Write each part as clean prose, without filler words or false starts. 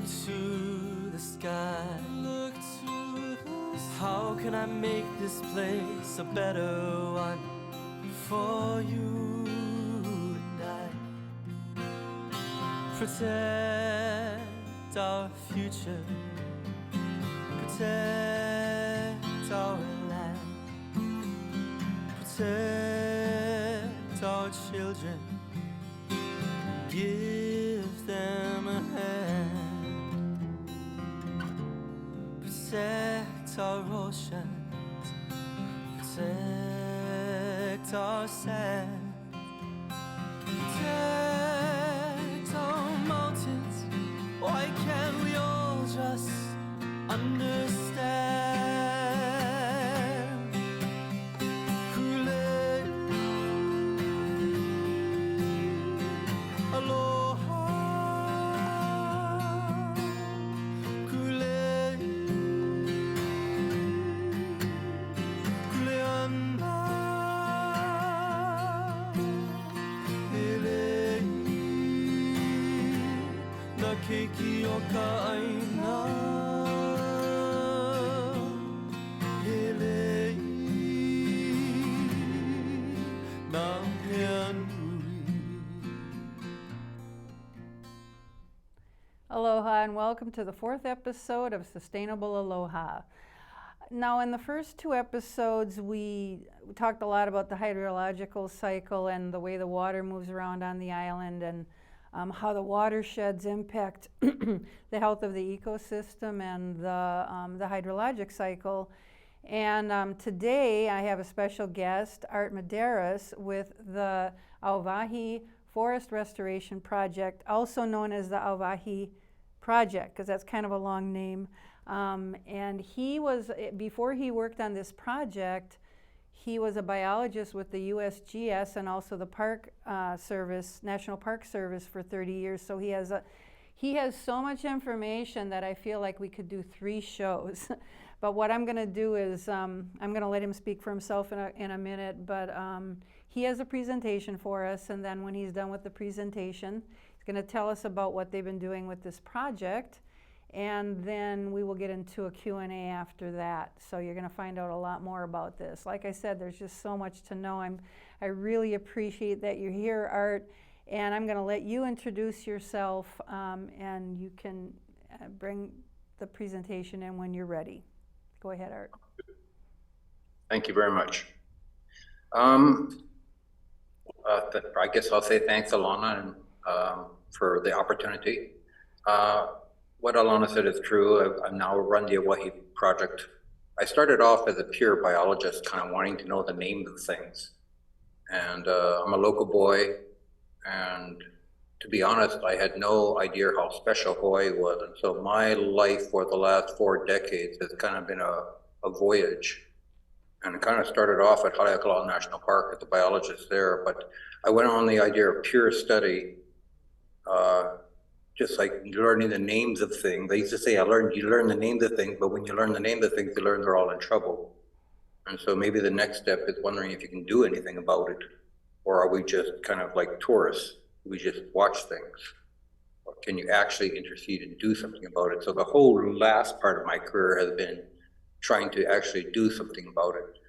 to the sky. Look to the sky. How can I make this place a better one for you and I? Protect our future, protect our land, protect our children, give them a hand, protect our oceans, protect our sand, protect our mountains. Why can't we all just understand? Keiki o ka aina Hele na hea nui. Aloha and welcome to the 4th episode of Sustainable Aloha. Now, in the first 2 episodes, we talked a lot about the hydrological cycle and the way the water moves around on the island, and how the watersheds impact the health of the ecosystem and the hydrologic cycle. And today I have a special guest, Art Medeiros, with the Auwahi Forest Restoration Project, also known as the Auwahi Project, because that's kind of a long name. And he was, before he worked on this project, he was a biologist with the USGS and also the Park Service, National Park Service, for 30 years. So he has so much information that I feel like we could do 3 shows. But what I'm going to do is I'm going to let him speak for himself in a minute. But he has a presentation for us, and then when he's done with the presentation, he's going to tell us about what they've been doing with this project. And then we will get into a Q&A after that. So you're going to find out a lot more about this. Like I said, there's just so much to know. I really appreciate that you're here, Art. And I'm going to let you introduce yourself, and you can bring the presentation in when you're ready. Go ahead, Art. Thank you very much. I guess I'll say thanks, Alana, and, for the opportunity. What Alana said is true. I now run the Auwahi project. I started off as a pure biologist, kind of wanting to know the names of things. And I'm a local boy, and to be honest, I had no idea how special Hawaii was. And so my life for the last 4 decades has kind of been a voyage. And it kind of started off at Haleakala National Park as a biologist there, but I went on the idea of pure study, just like learning the names of things. They used to say, you learn the names of things, but when you learn the names of things, you learn they're all in trouble. And so maybe the next step is wondering if you can do anything about it, or are we just kind of like tourists? We just watch things, or can you actually intercede and do something about it? So the whole last part of my career has been trying to actually do something about it.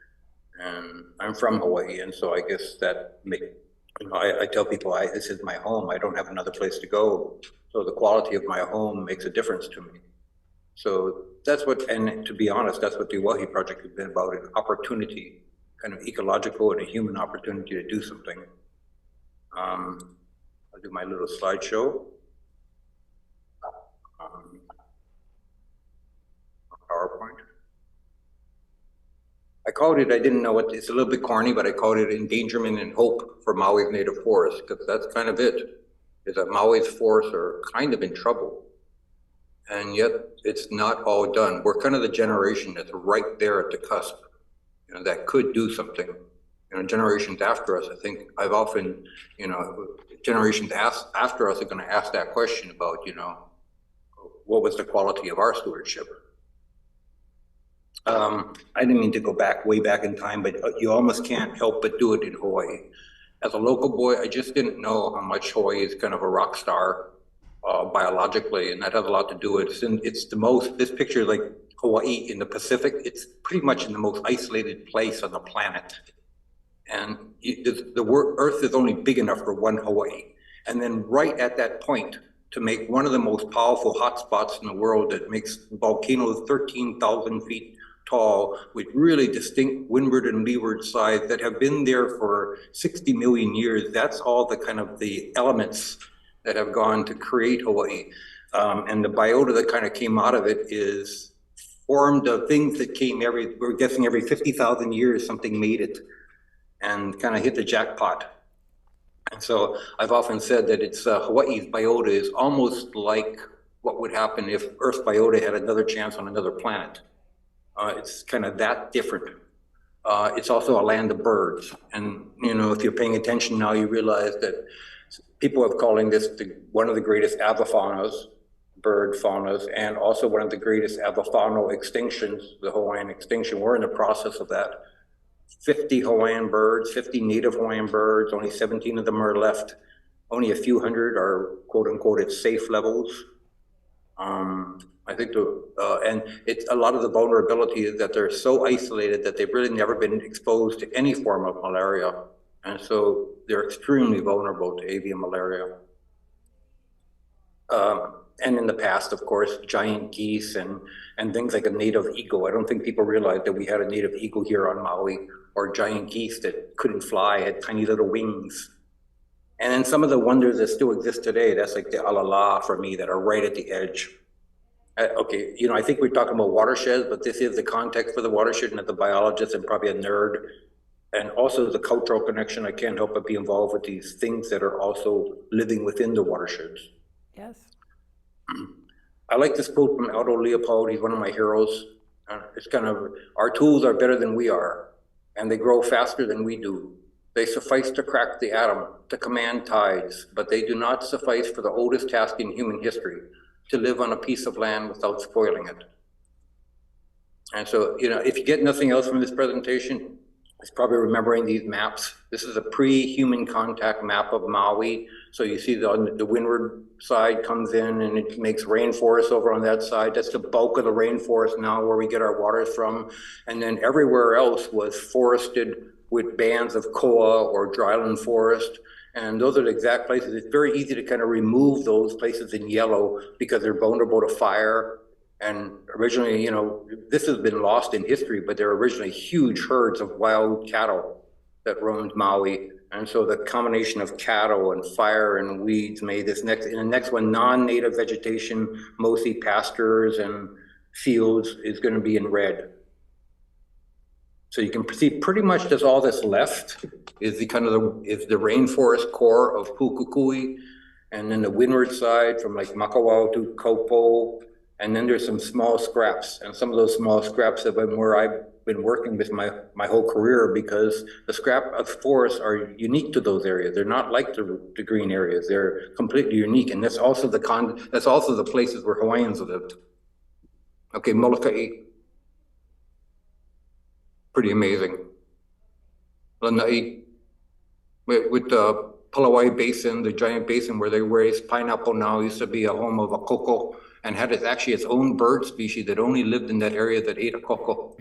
And I'm from Hawaii, and so I guess that I tell people this is my home. I don't have another place to go. So the quality of my home makes a difference to me. So that's what, and to be honest, that's what the Auwahi project has been about, an opportunity, kind of ecological and a human opportunity to do something. I'll do my little slideshow. PowerPoint. I called it, I didn't know what, it's a little bit corny, but I called it Endangerment and Hope for Maui's Native Forests, because that's kind of it, is that Maui's forests are kind of in trouble. And yet it's not all done. We're kind of the generation that's right there at the cusp, that could do something. Generations after us, I think I've often, generations after us are going to ask that question about, what was the quality of our stewardship? I didn't mean to go way back in time, but you almost can't help but do it in Hawaii. As a local boy, I just didn't know how much Hawaii is kind of a rock star biologically, and that has a lot to do with it. It's the most, this picture like Hawaii in the Pacific, it's pretty much in the most isolated place on the planet. And Earth is only big enough for one Hawaii. And then right at that point, to make one of the most powerful hotspots in the world that makes volcanoes 13,000 feet tall with really distinct windward and leeward sides that have been there for 60 million years. That's all the kind of the elements that have gone to create Hawaii. And the biota that kind of came out of it is formed of things that came we're guessing every 50,000 years, something made it and kind of hit the jackpot. And so I've often said that it's Hawaii's biota is almost like what would happen if Earth's biota had another chance on another planet. It's kind of that different. It's also a land of birds. And, you know, if you're paying attention now, you realize that people are calling this one of the greatest avifaunas, bird faunas, and also one of the greatest avifaunal extinctions, the Hawaiian extinction. We're in the process of that. 50 Hawaiian birds, 50 native Hawaiian birds, only 17 of them are left. Only a few hundred are quote unquote at safe levels. I think and it's a lot of the vulnerability is that they're so isolated that they've really never been exposed to any form of malaria. And so they're extremely vulnerable to avian malaria. And in the past, of course, giant geese and things like a native eagle. I don't think people realize that we had a native eagle here on Maui, or giant geese that couldn't fly, had tiny little wings. And then some of the wonders that still exist today, that's like the alala for me, that are right at the edge. Okay, you know, I think we're talking about watersheds, but this is the context for the watershed, and as a biologist and probably a nerd, and also the cultural connection, I can't help but be involved with these things that are also living within the watersheds. Yes. I like this quote from Aldo Leopold. He's one of my heroes. It's kind of, our tools are better than we are, and they grow faster than we do. They suffice to crack the atom, to command tides, but they do not suffice for the oldest task in human history, to live on a piece of land without spoiling it. And so, you know, if you get nothing else from this presentation, it's probably remembering these maps. This is a pre-human contact map of Maui. So you see the windward side comes in and it makes rainforest over on that side. That's the bulk of the rainforest now where we get our waters from. And then everywhere else was forested with bands of koa or dryland forest. And those are the exact places. It's very easy to kind of remove those places in yellow because they're vulnerable to fire. And originally, you know, this has been lost in history, but there were originally huge herds of wild cattle that roamed Maui. And so the combination of cattle and fire and weeds made this in the next one, non-native vegetation, mostly pastures and fields, is going to be in red. So you can see pretty much that's all that's left is the rainforest core of Pukukui, and then the windward side from like Makawao to Kopo, and then there's some small scraps, and some of those small scraps have been where I've been working with my whole career, because the scrap of forests are unique to those areas. They're not like the green areas. They're completely unique, and that's also the places where Hawaiians lived. Okay, Molokai. Pretty amazing. Lanai, with the Palawai Basin, the giant basin where they raise pineapple now, used to be a home of a koko, and had actually its own bird species that only lived in that area that ate a koko.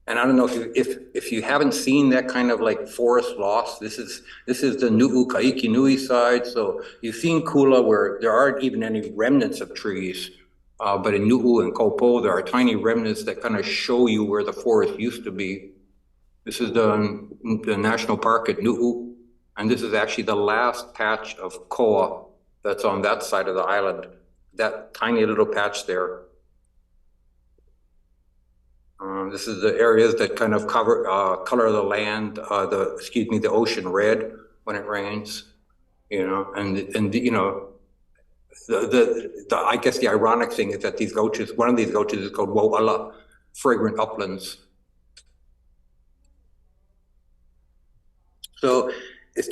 And I don't know if you haven't seen that kind of like forest loss, this is the Nu'u Kaikinui side. So you've seen Kula where there aren't even any remnants of trees. But in Nu'u and Kopo, there are tiny remnants that kind of show you where the forest used to be. This is the national park at Nu'u, and this is actually the last patch of koa that's on that side of the island, that tiny little patch there. This is the areas that kind of color the land, the ocean red when it rains, you know, and you know, I guess the ironic thing is that these goaches, one of these goaches is called Wo'ala, fragrant uplands. So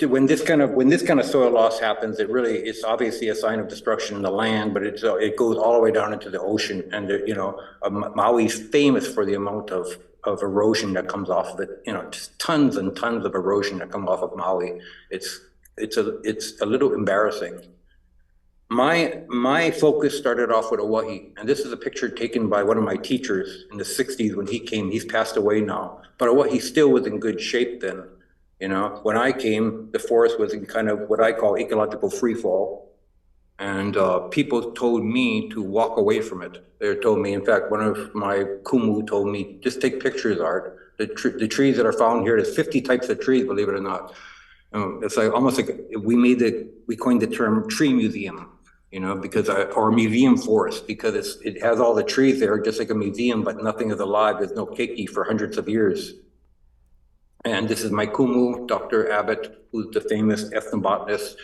when this kind of soil loss happens, it's obviously a sign of destruction in the land, but it goes all the way down into the ocean. And you know, Maui's famous for the amount of erosion that comes off of it. You know, just tons and tons of erosion that come off of Maui. It's it's a little embarrassing. My focus started off with Auwahi, and this is a picture taken by one of my teachers in the 60s when he came. He's passed away now, but Auwahi still was in good shape then. You know, when I came, the forest was in kind of what I call ecological free fall. And people told me to walk away from it. They told me, in fact, one of my kumu told me, just take pictures, Art. The trees that are found here, there's 50 types of trees, believe it or not. It's like almost like we coined the term tree museum, you know, or museum forest, because it has all the trees there, just like a museum, but nothing is alive. There's no keiki for hundreds of years. And this is my kumu, Dr. Abbott, who's the famous ethnobotanist,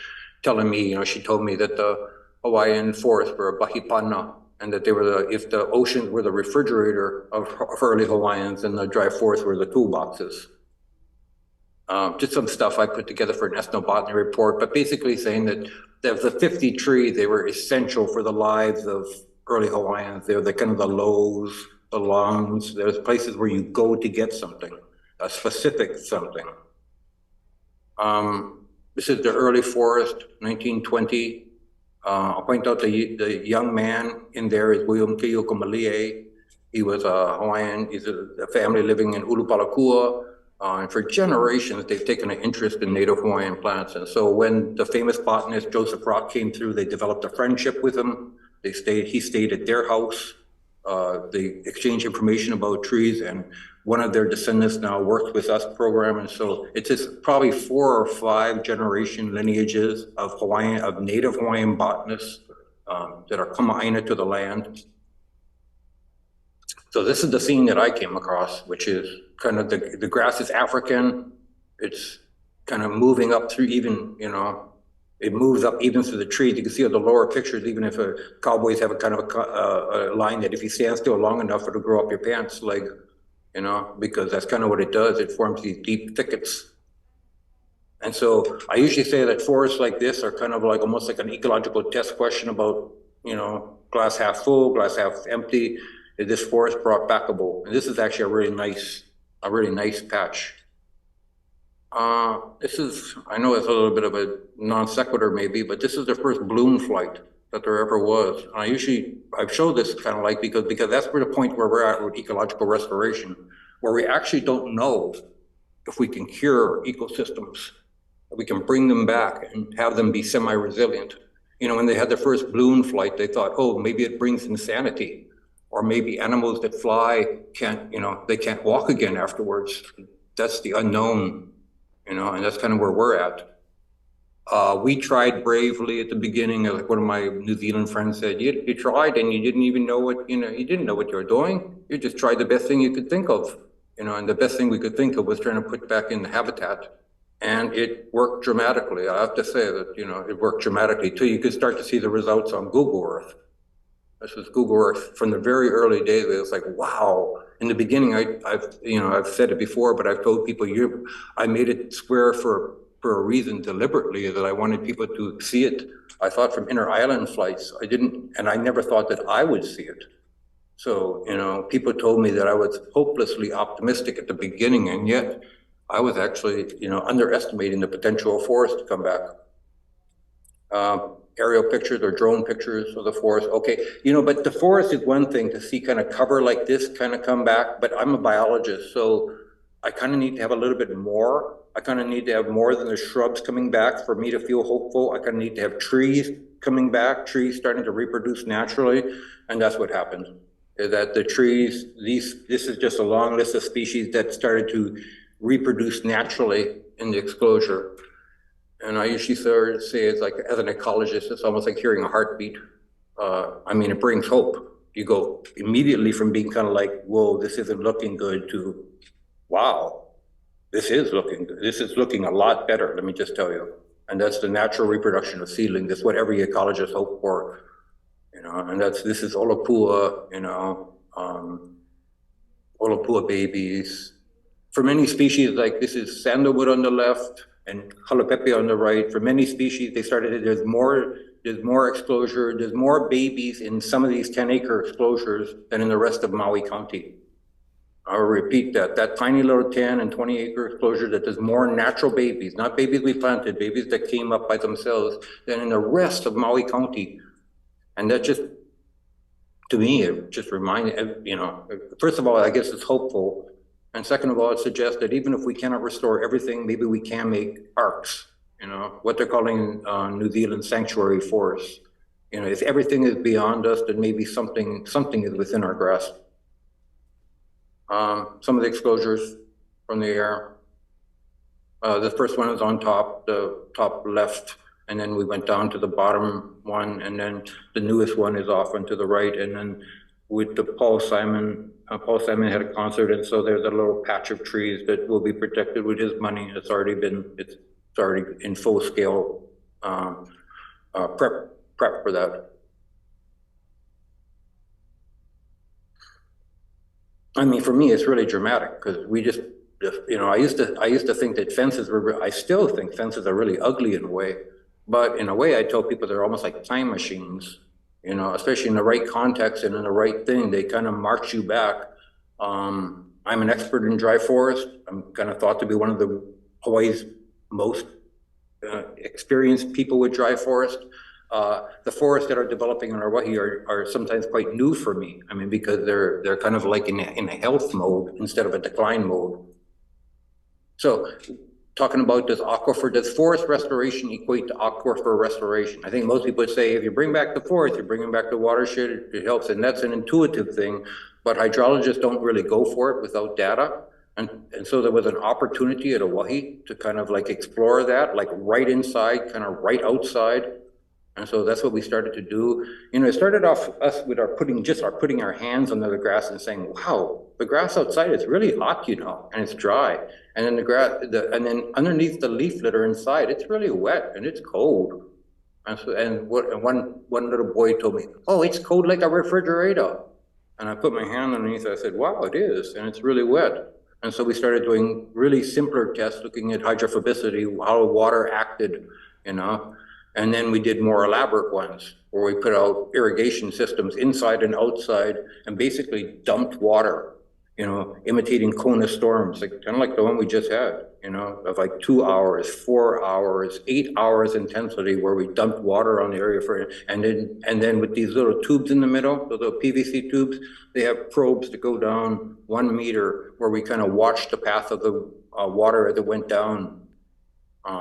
telling me, you know, she told me that the Hawaiian forests were a bahipana, and that they were if the oceans were the refrigerator of early Hawaiians, and the dry forests were the toolboxes. Just some stuff I put together for an ethnobotany report, but basically saying that of the 50 trees, they were essential for the lives of early Hawaiians. They're the kind of the lows, the longs. There's places where you go to get something, a specific something. This is the early forest, 1920. I'll point out the young man in there is William Keiokomalie. He was a Hawaiian. He's a family living in Ulupalakua. And for generations, they've taken an interest in native Hawaiian plants. And so when the famous botanist Joseph Rock came through, they developed a friendship with him. He stayed at their house. They exchanged information about trees, and one of their descendants now works with us program. And so it's just probably 4 or 5 generation lineages of native Hawaiian botanists that are kama'aina to the land. So this is the scene that I came across, which is kind of the grass is African. It's kind of moving up through even, you know, it moves up even through the trees. You can see on the lower pictures, even if cowboys have a kind of a line that if you stand still long enough, it'll grow up your pants leg, you know, because that's kind of what it does. It forms these deep thickets. And so I usually say that forests like this are kind of like almost like an ecological test question about, you know, glass half full, glass half empty. Is this forest brought backable? And this is actually a really nice patch. This is, I know it's a little bit of a non sequitur maybe, but this is the first bloom flight that there ever was. And I've showed this kind of like, because that's where the point where we're at with ecological restoration, where we actually don't know if we can cure ecosystems, if we can bring them back and have them be semi-resilient. You know, when they had their first bloom flight, they thought, oh, maybe it brings insanity. Or maybe animals that fly can't, you know, they can't walk again afterwards. That's the unknown, you know, and that's kind of where we're at. We tried bravely at the beginning, like one of my New Zealand friends said, you tried and you didn't even know what, you know, you didn't know what you were doing. You just tried the best thing you could think of, you know, and the best thing we could think of was trying to put back in the habitat. And it worked dramatically. I have to say that, you know, it worked dramatically till you could start to see the results on Google Earth. This was Google Earth from the very early days. It was like, wow. In the beginning, I've said it before, but I've told people, I made it square for a reason deliberately, that I wanted people to see it. I thought from inner island flights, I never thought that I would see it. So, you know, people told me that I was hopelessly optimistic at the beginning, and yet I was actually, you know, underestimating the potential of forest to come back. Aerial pictures or drone pictures of the forest. Okay, you know, but the forest is one thing to see kind of cover like this kind of come back, but I'm a biologist, so I kind of need to have a little bit more. I kind of need to have more than the shrubs coming back for me to feel hopeful. I kind of need to have trees coming back, trees starting to reproduce naturally, and that's what happened. Is that the trees, this is just a long list of species that started to reproduce naturally in the exclosure. And I usually say it's like, as an ecologist, it's almost like hearing a heartbeat. I mean, it brings hope. You go immediately from being kind of like, whoa, this isn't looking good, to, wow, this is looking a lot better, let me just tell you. And that's the natural reproduction of seedlings. That's what every ecologist hopes for, you know, and this is Olopua, you know, Olopua babies. For many species, like this is sandalwood on the left, and halapepe on the right. For many species, there's more exposure, there's more babies in some of these 10-acre exposures than in the rest of Maui County. I'll repeat that tiny little 10 and 20 acre enclosure that does more natural babies, not babies we planted, babies that came up by themselves, than in the rest of Maui County. And that just, to me, it just reminded, you know, first of all, I guess it's hopeful. And second of all, it suggests that even if we cannot restore everything, maybe we can make parks, you know, what they're calling New Zealand sanctuary forests. You know, if everything is beyond us, then maybe something is within our grasp. Some of the exposures from the air. The first one is on top, the top left, and then we went down to the bottom one, and then the newest one is off and to the right, and then with the Paul Simon had a concert, and so there's a little patch of trees that will be protected with his money. It's already in full scale prep for that. I mean, for me, it's really dramatic because we just, you know, I used to think that fences were, I still think fences are really ugly in a way, but in a way I tell people they're almost like time machines, you know, especially in the right context and in the right thing, they kind of march you back. I'm an expert in dry forest. I'm kind of thought to be one of the Hawaii's most experienced people with dry forest. The forests that are developing in Auwahi are sometimes quite new for me. I mean, because they're kind of like in a health mode instead of a decline mode. So talking about does forest restoration equate to aquifer restoration? I think most people would say if you bring back the forest, you're bringing back the watershed, it helps, and that's an intuitive thing, but hydrologists don't really go for it without data. And so there was an opportunity at Auwahi to kind of like explore that, like right inside, kind of right outside. And so that's what we started to do. You know, it started off us with putting our hands under the grass and saying, wow, the grass outside is really hot, you know, and it's dry. And then and then underneath the leaf litter inside, it's really wet and it's cold. And one little boy told me, oh, it's cold like a refrigerator. And I put my hand underneath it. I said, wow, it is. And it's really wet. And so we started doing really simpler tests, looking at hydrophobicity, how water acted, you know. And then we did more elaborate ones where we put out irrigation systems inside and outside and basically dumped water, you know, imitating Kona storms, like kind of like the one we just had, you know, of like 2 hours, 4 hours, 8 hours intensity where we dumped water on the area and then with these little tubes in the middle, the little PVC tubes, they have probes to go down 1 meter where we kind of watched the path of the water as it went down.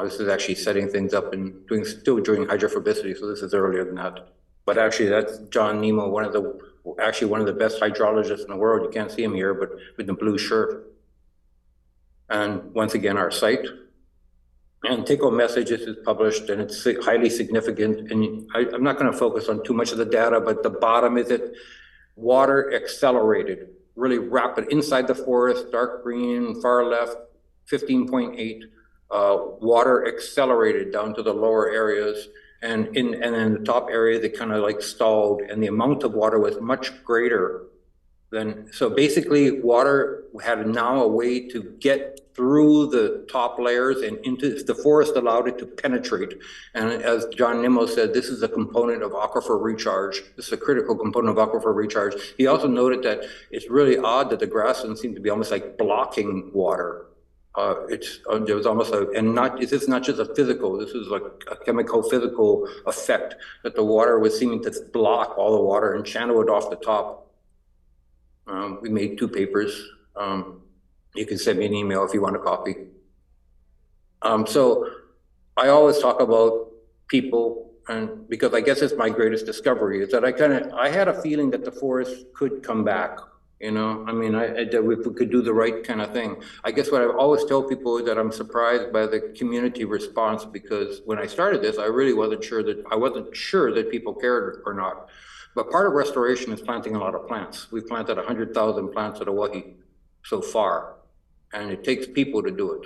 This is actually setting things up and still doing hydrophobicity, so this is earlier than that. But actually, that's John Nemo, one of the best hydrologists in the world. You can't see him here, but with the blue shirt. And once again, our site. And take-home messages is published, and it's highly significant. And I'm not going to focus on too much of the data, but the bottom is that water accelerated, really rapid inside the forest, dark green, far left, 15.8. Water accelerated down to the lower areas, and in the top area they kind of like stalled, and the amount of water was much greater than, so basically water had now a way to get through the top layers and into the forest, allowed it to penetrate. And as John Nimmo said, this is a component of aquifer recharge. This is a critical component of aquifer recharge. He also noted that it's really odd that the grasslands seem to be almost like blocking water. There was almost this is not just a physical, this is like a chemical physical effect that the water was seeming to block all the water and channel it off the top. We made 2 papers. You can send me an email if you want a copy. So I always talk about people, and because I guess it's my greatest discovery, is that I had a feeling that the forest could come back. You know, I mean, if we could do the right kind of thing. I guess what I always tell people is that I'm surprised by the community response, because when I started this, I really wasn't sure that people cared or not. But part of restoration is planting a lot of plants. We've planted 100,000 plants at Auwahi so far, and it takes people to do it.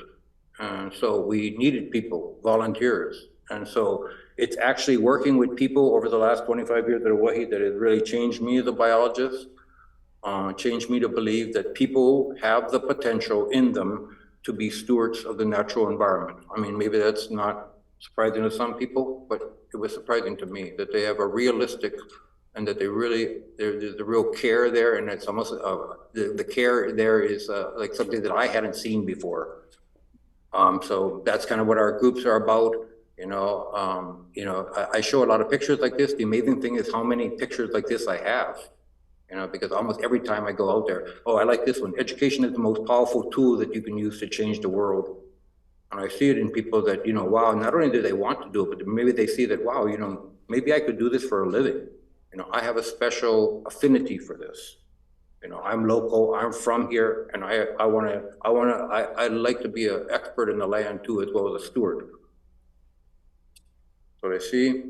And so we needed people, volunteers. And so it's actually working with people over the last 25 years at Auwahi that has really changed me as a biologist. Changed me to believe that people have the potential in them to be stewards of the natural environment. I mean, maybe that's not surprising to some people, but it was surprising to me that they have a realistic and that there's the real care there, and it's almost, the care there is like something that I hadn't seen before. So that's kind of what our groups are about. I show a lot of pictures like this. The amazing thing is how many pictures like this I have. Because almost every time I go out there, oh, I like this one. Education is the most powerful tool that you can use to change the world. And I see it in people that, wow, not only do they want to do it, but maybe they see that, wow, maybe I could do this for a living. I have a special affinity for this. I'm local, I'm from here, and I'd like to be an expert in the land too, as well as a steward. So I see.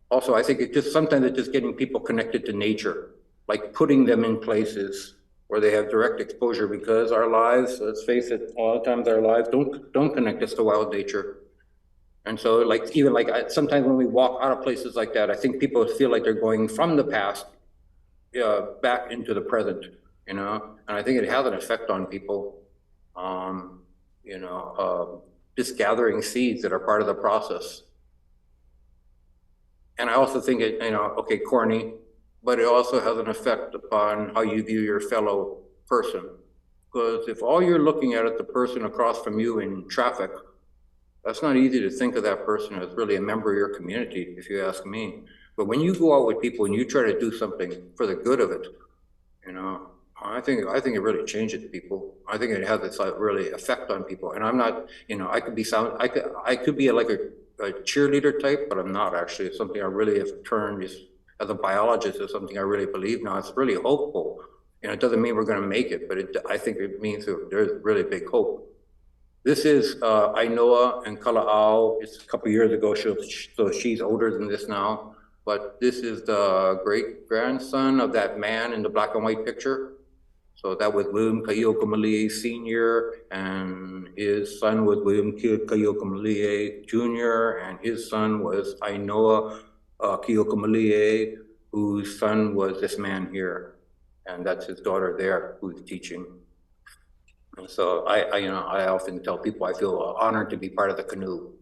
Also, I think sometimes it's just getting people connected to nature, like putting them in places where they have direct exposure, because our lives, let's face it, a lot of times our lives don't connect us to wild nature. And so sometimes when we walk out of places like that, I think people feel like they're going from the past back into the present, and I think it has an effect on people, just gathering seeds that are part of the process. And I also think it, okay, corny, but it also has an effect upon how you view your fellow person. Because if all you're looking at is the person across from you in traffic, that's not easy to think of that person as really a member of your community, if you ask me. But when you go out with people and you try to do something for the good of it, I think it really changes people. I think it has this really effect on people. And I'm not, I could be like a cheerleader type, but I'm not actually. It's something I really have turned as a biologist is something I really believe now. It's really hopeful. It doesn't mean we're going to make it, but I think it means there's really big hope. This is Ainoa and Kala'au. It's a couple years ago, so she's older than this now. But this is the great-grandson of that man in the black and white picture. So that was William Kaiokamali'i Sr., and his son was William Kaiokamali'i Jr., and his son was Ainoa Kaiokamali'i, whose son was this man here. And that's his daughter there, who's teaching. And so I often tell people I feel honored to be part of the canoe.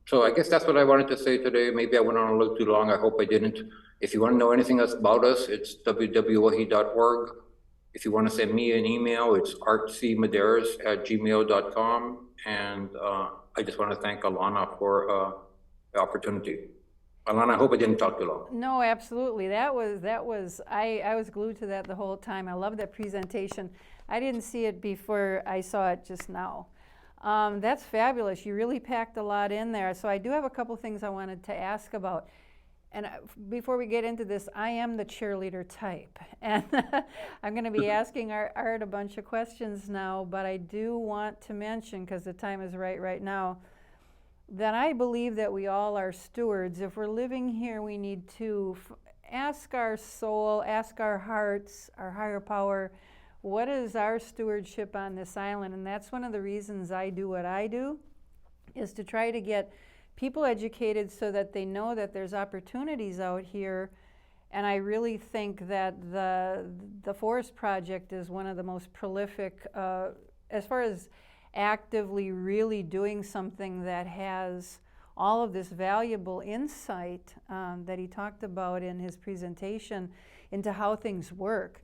So I guess that's what I wanted to say today. Maybe I went on a little too long. I hope I didn't. If you want to know anything else about us, it's www.auwahi.org. If you want to send me an email, it's artcmedeiros@gmail.com. And I just want to thank Alana for the opportunity. Alana, I hope I didn't talk too long. No, absolutely. I was glued to that the whole time. I love that presentation. I didn't see it before I saw it just now. That's fabulous. You really packed a lot in there. So I do have a couple things I wanted to ask about. And before we get into this, I am the cheerleader type. And I'm going to be asking Art a bunch of questions now, but I do want to mention, because the time is right now, that I believe that we all are stewards. If we're living here, we need to ask our soul, ask our hearts, our higher power, what is our stewardship on this island? And that's one of the reasons I do what I do, is to try to get people educated so that they know that there's opportunities out here. And I really think that the Forest Project is one of the most prolific, as far as actively really doing something that has all of this valuable insight that he talked about in his presentation into how things work.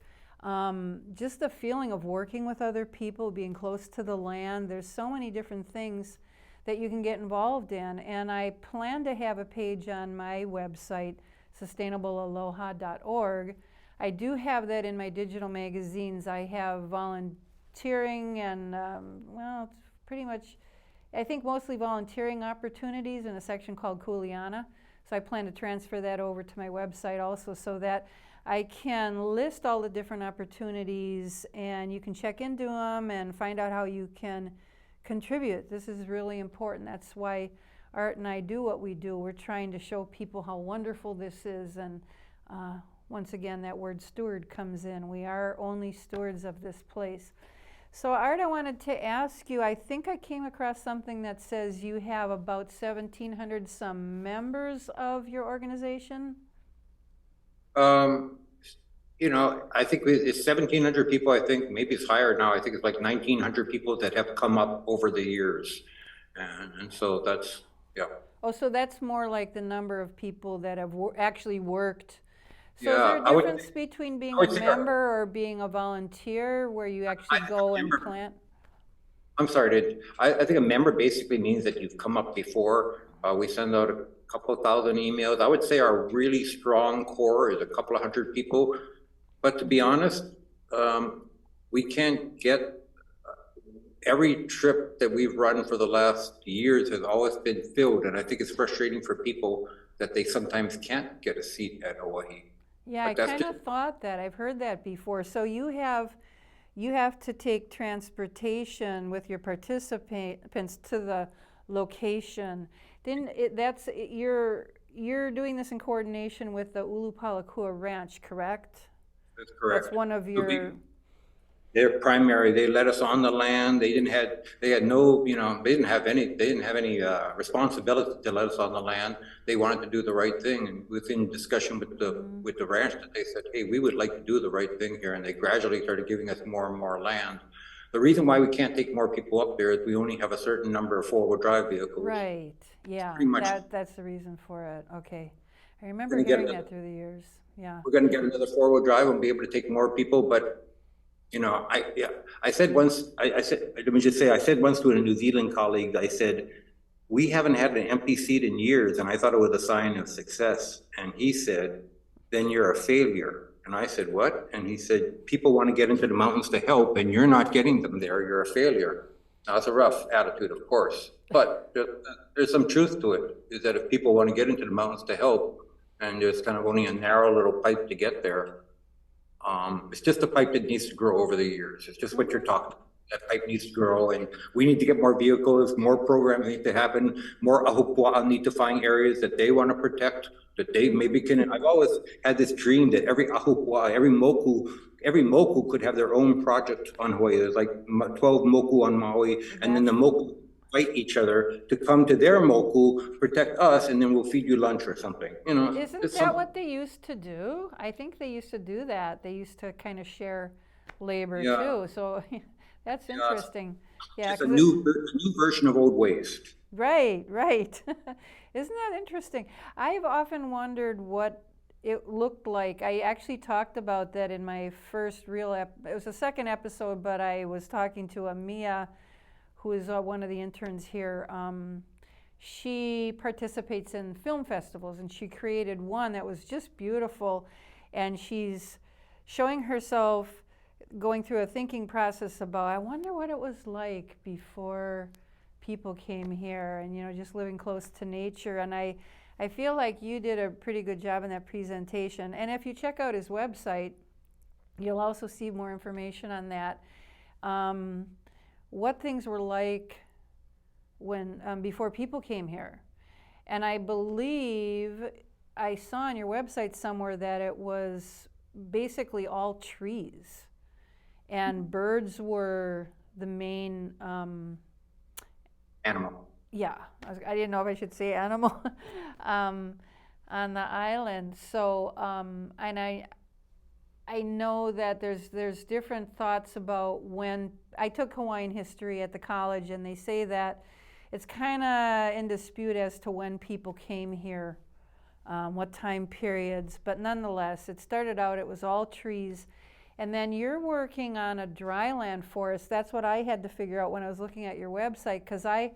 Just the feeling of working with other people, being close to the land. There's so many different things that you can get involved in. And I plan to have a page on my website, sustainablealoha.org. I do have that in my digital magazines. I have volunteering and, well, it's pretty much, I think mostly volunteering opportunities in a section called Kuleana. So I plan to transfer that over to my website also, so that I can list all the different opportunities and you can check into them and find out how you can contribute. This is really important. That's why Art and I do what we do. We're trying to show people how wonderful this is, and once again, that word steward comes in. We are only stewards of this place. So Art, I wanted to ask you, I think I came across something that says you have about 1,700 some members of your organization? I think it's 1,700 people. I think maybe it's higher now. I think it's like 1,900 people that have come up over the years. And so that's, yeah. Oh, so that's more like the number of people that have actually worked. So is Yeah, there a difference between being I a would say member or being a volunteer where you actually go and plant? I'm sorry, I think a member basically means that you've come up before. We send out a couple of thousand emails. I would say our really strong core is a couple of hundred people. But to be honest, we can't get every trip that we've run for the last years has always been filled. And I think it's frustrating for people that they sometimes can't get a seat at Auwahi. Yeah, I But that's kind just, of thought that. I've heard that before. So you have to take transportation with your participants to the location. You're doing this in coordination with the Ulupalakua Ranch, correct? that's correct. That's one of your. Their primary, they let us on the land. They had no, they didn't have any responsibility to let us on the land. They wanted to do the right thing, and within discussion with the ranch, that they said, hey, we would like to do the right thing here, and they gradually started giving us more and more land. The reason why we can't take more people up there is we only have a certain number of four-wheel drive vehicles. Right, yeah, that's the reason for it, okay. I remember hearing that through the years, yeah. We're gonna get another four-wheel drive and be able to take more people, but I said once, let me just say, I said once to a New Zealand colleague, I said, we haven't had an empty seat in years, and I thought it was a sign of success. And he said, then you're a failure. And I said, what? And he said, people want to get into the mountains to help, and you're not getting them there, you're a failure. Now, it's a rough attitude, of course, but there's some truth to it, is that if people want to get into the mountains to help, and there's kind of only a narrow little pipe to get there, it's just a pipe that needs to grow over the years. It's just what you're talking about. That pipe needs to grow, and we need to get more vehicles, more programs need to happen, more ahupua'a need to find areas that they want to protect, that they maybe can. I've always had this dream that every ahupua'a, every moku could have their own project on Hawaii. There's like 12 moku on Maui, and then the moku fight each other to come to their moku, protect us, and then we'll feed you lunch or something. Isn't that what they used to do? I think they used to do that. They used to kind of share labor too. So that's interesting. Yeah, it's a new version of old ways. Right. Isn't that interesting? I've often wondered what it looked like. I actually talked about that in my first it was the second episode, but I was talking to Mia, who is one of the interns here. She participates in film festivals, and she created one that was just beautiful, and she's showing herself going through a thinking process about, I wonder what it was like before people came here, and just living close to nature. And I feel like you did a pretty good job in that presentation, and if you check out his website, you'll also see more information on that. What things were like when before people came here. And I believe I saw on your website somewhere that it was basically all trees, and birds were the main Animal. Yeah, I didn't know if I should say animal on the island. So and I know that there's different thoughts about when I took Hawaiian history at the college, and they say that it's kind of in dispute as to when people came here, what time periods, but nonetheless, it started out, it was all trees, and then you're working on a dryland forest. That's what I had to figure out when I was looking at your website, because I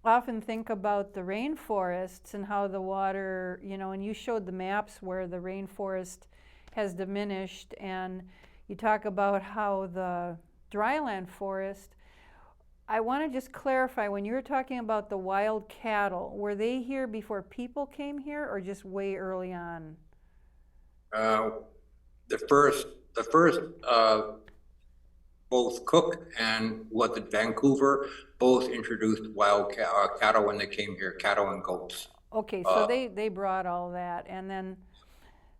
often think about the rainforests and how the water, and you showed the maps where the rainforest has diminished, and you talk about how the dryland forest. I want to just clarify, when you were talking about the wild cattle, were they here before people came here, or just way early on? The first, both Cook and Vancouver, both introduced wild cattle when they came here, cattle and goats. Okay, so they brought all that, and then,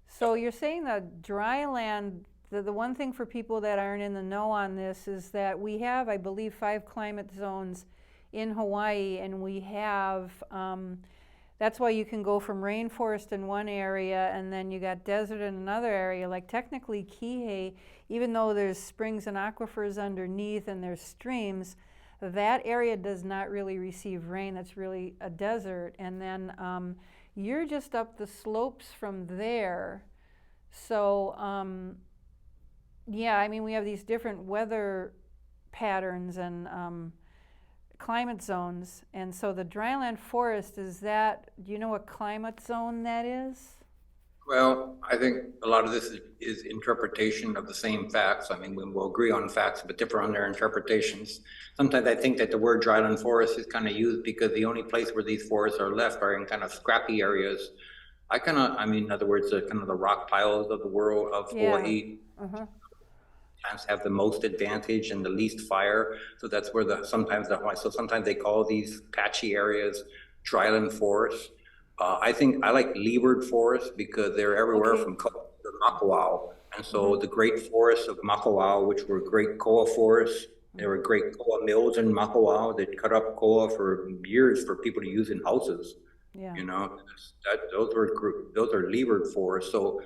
so you're saying the dry land. The one thing for people that aren't in the know on this is that we have, I believe, 5 climate zones in Hawaii, and we have, that's why you can go from rainforest in one area, and then you got desert in another area. Like technically Kihei, even though there's springs and aquifers underneath and there's streams, that area does not really receive rain. That's really a desert. And then you're just up the slopes from there. So yeah, I mean, we have these different weather patterns and climate zones. And so the dryland forest, is that, do you know what climate zone that is? Well, I think a lot of this is interpretation of the same facts. I mean, we'll agree on facts, but differ on their interpretations. Sometimes I think that the word dryland forest is kind of used because the only place where these forests are left are in kind of scrappy areas. I mean, in other words, kind of the rock piles of the world of Hawaii. Plants have the most advantage and the least fire. So that's where sometimes they call these patchy areas dryland forests. I think I like leeward forests because they're everywhere from Koa to Makawao. And so the great forests of Makawao, which were great koa forests, there were great koa mills in Makawao that cut up koa for years for people to use in houses. Yeah. You know, those are leeward forests. So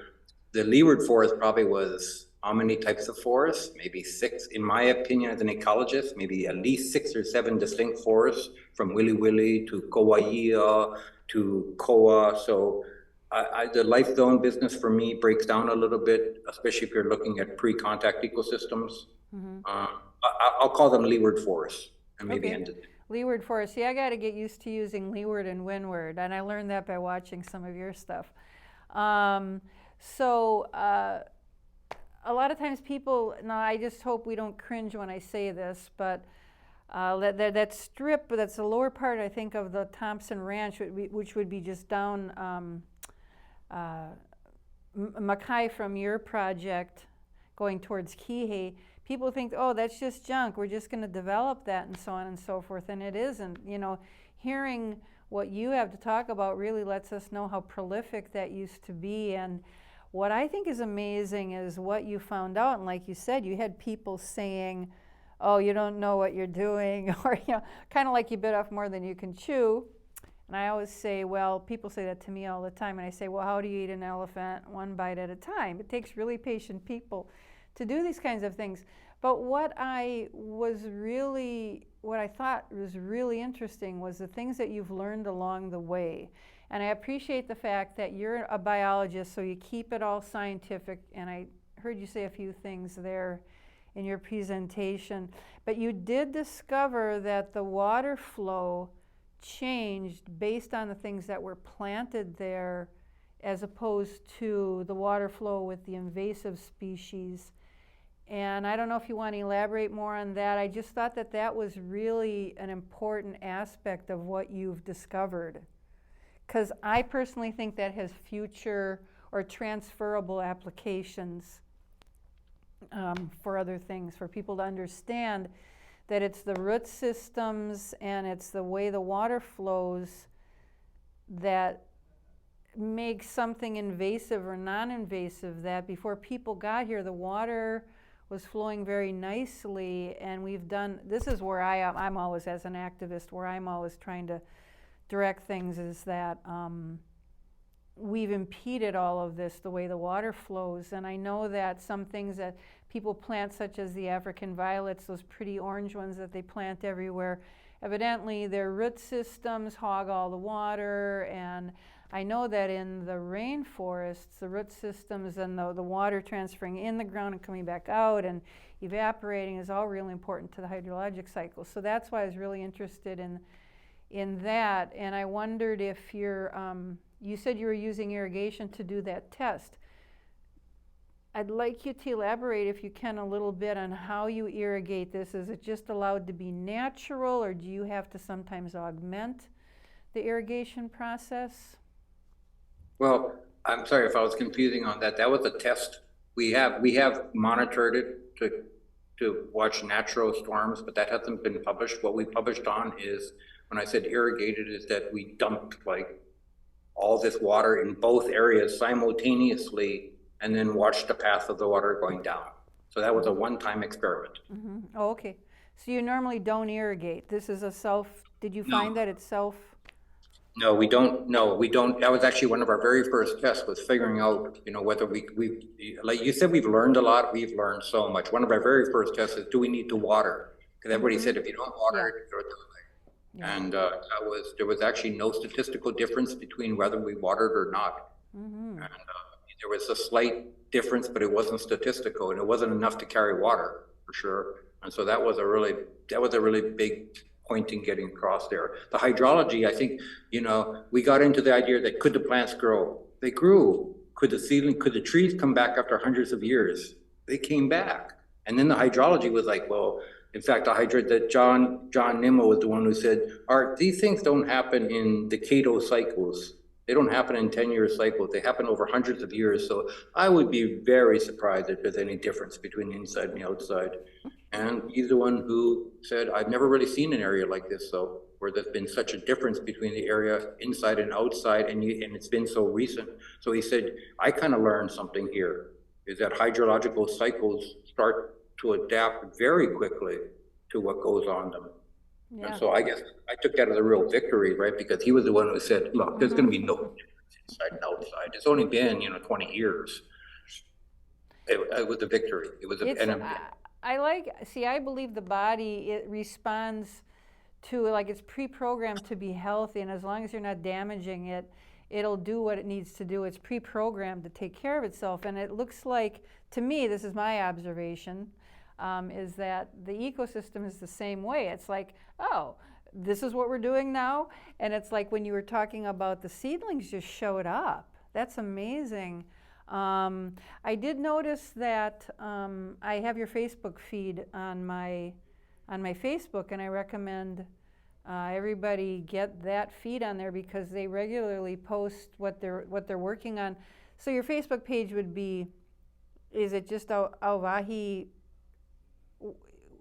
the leeward forest probably was how many types of forests? Maybe 6, in my opinion, as an ecologist, maybe at least 6 or 7 distinct forests, from Wili Wili to Kauaia to Koa. So the life zone business for me breaks down a little bit, especially if you're looking at pre-contact ecosystems. I'll call them leeward forests and maybe end it. Leeward forest. See, I got to get used to using leeward and windward, and I learned that by watching some of your stuff. A lot of times people, now I just hope we don't cringe when I say this, but that strip, that's the lower part, I think, of the Thompson Ranch, which would be just down Mackay from your project going towards Kihei. People think, oh, that's just junk. We're just going to develop that and so on and so forth, and it isn't. You know, hearing what you have to talk about really lets us know how prolific that used to be. And what I think is amazing is what you found out. And like you said, you had people saying, oh, you don't know what you're doing, or, you know, kind of like you bit off more than you can chew. And I always say, well, people say that to me all the time. And I say, well, how do you eat an elephant? One bite at a time. It takes really patient people to do these kinds of things. But what I thought was really interesting was the things that you've learned along the way. And I appreciate the fact that you're a biologist, so you keep it all scientific. And I heard you say a few things there in your presentation. But you did discover that the water flow changed based on the things that were planted there, as opposed to the water flow with the invasive species. And I don't know if you want to elaborate more on that. I just thought that that was really an important aspect of what you've discovered, because I personally think that has future or transferable applications for other things, for people to understand that it's the root systems and it's the way the water flows that makes something invasive or non-invasive, that before people got here, the water was flowing very nicely. And we've done, this is where I'm always, as an activist, where I'm always trying to direct things, is that we've impeded all of this, the way the water flows. And I know that some things that people plant, such as the African violets, those pretty orange ones that they plant everywhere, evidently their root systems hog all the water. And I know that in the rainforests, the root systems and the water transferring in the ground and coming back out and evaporating is all really important to the hydrologic cycle. So that's why I was really interested in that. And I wondered if you said you were using irrigation to do that test. I'd like you to elaborate, if you can, a little bit on how you irrigate this. Is it just allowed to be natural, or do you have to sometimes augment the irrigation process? Well, I'm sorry if I was confusing on that. That was a test. We have monitored it to watch natural storms, but that hasn't been published. What we published on is, when I said irrigated, is that we dumped like all this water in both areas simultaneously and then watched the path of the water going down. So that was a one-time experiment. Mm-hmm. Oh, okay. So you normally don't irrigate. This is a did you find that it's self? No, we don't. No, we don't. That was actually one of our very first tests, was figuring out, you know, whether we like you said, we've learned a lot. We've learned so much. One of our very first tests is, do we need to water? Because everybody said if you don't water Yeah. it, you'll die. Yeah. And there was actually no statistical difference between whether we watered or not. And there was a slight difference, but it wasn't statistical, and it wasn't enough to carry water for sure. And so that was a really big point in getting across there. The hydrology, I think, we got into the idea that could the plants grow? They grew. Could the trees come back after hundreds of years? They came back. And then the hydrology was like, well, in fact, that John Nimmo was the one who said, Art, these things don't happen in decadal cycles. They don't happen in 10-year cycles. They happen over hundreds of years. So I would be very surprised if there's any difference between the inside and the outside. And he's the one who said, I've never really seen an area like this, so where there's been such a difference between the area inside and outside, and it's been so recent. So he said, I kind of learned something here, is that hydrological cycles start to adapt very quickly to what goes on them. Yeah. And so I guess I took that as a real victory, right? Because he was the one who said, look, there's going to be no difference inside and outside. It's only been, 20 years. It was a victory. It was I believe the body, it responds to, like, it's pre-programmed to be healthy, and as long as you're not damaging it, it'll do what it needs to do. It's pre-programmed to take care of itself, and it looks like, to me, this is my observation, is that the ecosystem is the same way. It's like, oh, this is what we're doing now, and it's like when you were talking about the seedlings just showed up. That's amazing. I did notice that I have your Facebook feed on my Facebook, and I recommend everybody get that feed on there because they regularly post what they're working on. So your Facebook page would be, is it just Auwahi?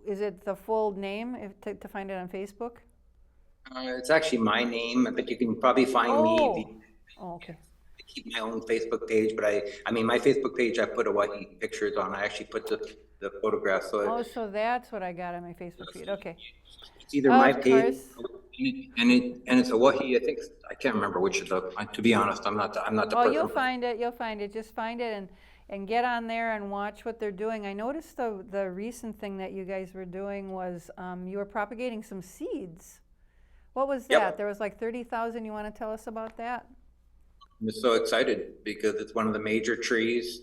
Is it the full name to find it on Facebook? It's actually my name, but you can probably find me. Oh, okay. I keep my own Facebook page, but I mean, my Facebook page, I put Auwahi pictures on. I actually put the photographs. So that's what I got on my Facebook feed. Okay. It's either my page, and it's Auwahi. I think I can't remember which of the. To be honest, I'm not the person. Oh, you'll find it. You'll find it. Just find it and get on there and watch what they're doing. I noticed the recent thing that you guys were doing was you were propagating some seeds. What was that? Yep. There was like 30,000. You want to tell us about that? I'm just so excited because it's one of the major trees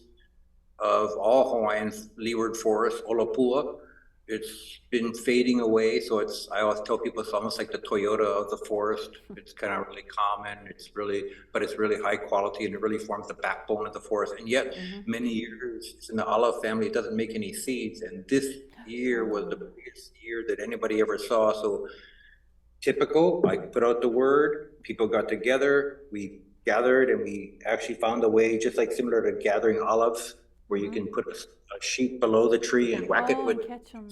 of all Hawaiians, leeward forest, Olapua. It's been fading away, so I always tell people it's almost like the Toyota of the forest. It's kind of really common, but it's really high quality, and it really forms the backbone of the forest. And yet, many years, it's in the olive family, it doesn't make any seeds, and this year was the biggest year that anybody ever saw. So typical, I put out the word, people got together, we gathered, and we actually found a way, just like similar to gathering olives, where you can put a sheet below the tree and whack it with. Catch them.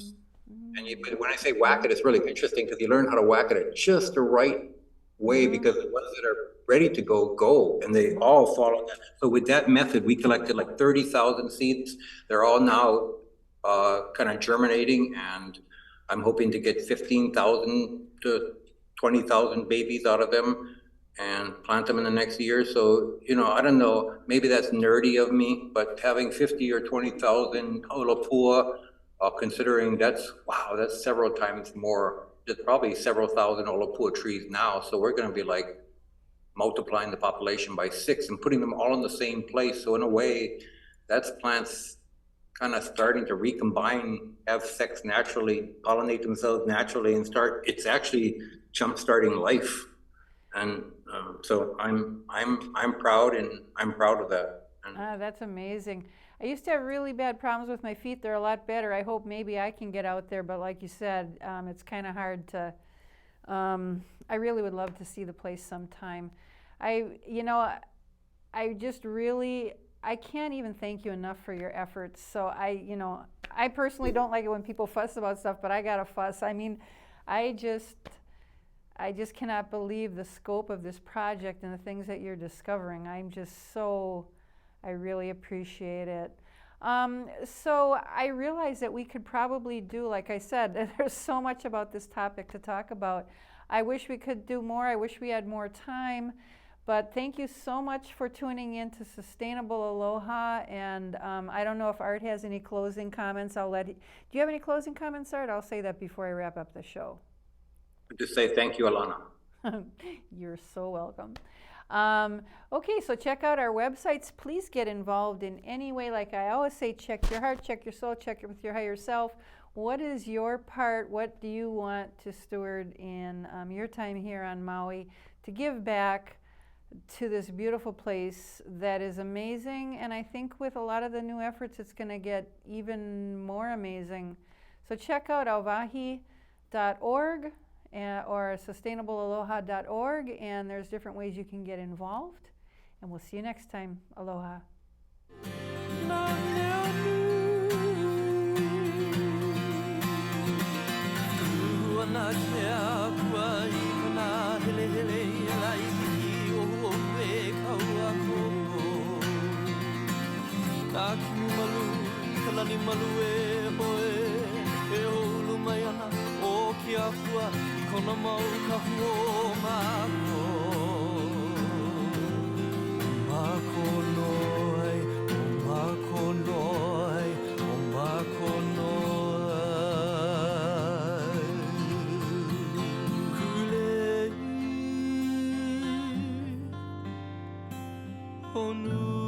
But when I say whack it, it's really interesting because you learn how to whack it at just the right way, because the ones that are ready to go, and they all follow that. So with that method, we collected like 30,000 seeds. They're all now kind of germinating, and I'm hoping to get 15,000 to 20,000 babies out of them and plant them in the next year. So, I don't know, maybe that's nerdy of me, but having 50 or 20,000 Olapua, considering that's several times more. There's probably several thousand Olapua trees now. So we're going to be like multiplying the population by 6 and putting them all in the same place. So in a way, that's plants kind of starting to recombine, have sex naturally, pollinate themselves naturally, and it's actually jump-starting life. And so I'm proud, and I'm proud of that. That's amazing. I used to have really bad problems with my feet. They're a lot better. I hope maybe I can get out there, but like you said, it's kind of hard to. I really would love to see the place sometime. I can't even thank you enough for your efforts. So I personally don't like it when people fuss about stuff, but I gotta fuss. I mean, I just cannot believe the scope of this project and the things that you're discovering. I really appreciate it. So I realize that we could probably do, like I said, there's so much about this topic to talk about. I wish we could do more. I wish we had more time. But thank you so much for tuning in to Sustainable Aloha. And I don't know if Art has any closing comments. Do you have any closing comments, Art? I'll say that before I wrap up the show. Just say thank you, Alana. You're so welcome. Okay, so check out our websites. Please get involved in any way. Like I always say, check your heart, check your soul, check it with your higher self. What is your part? What do you want to steward in your time here on Maui to give back to this beautiful place that is amazing? And I think with a lot of the new efforts, it's going to get even more amazing. So check out auwahi.org or sustainablealoha.org, and there's different ways you can get involved. And we'll see you next time. Aloha. Kona mau ka hua mako Mako noi, o mako noi, o mako noi Kulei Honu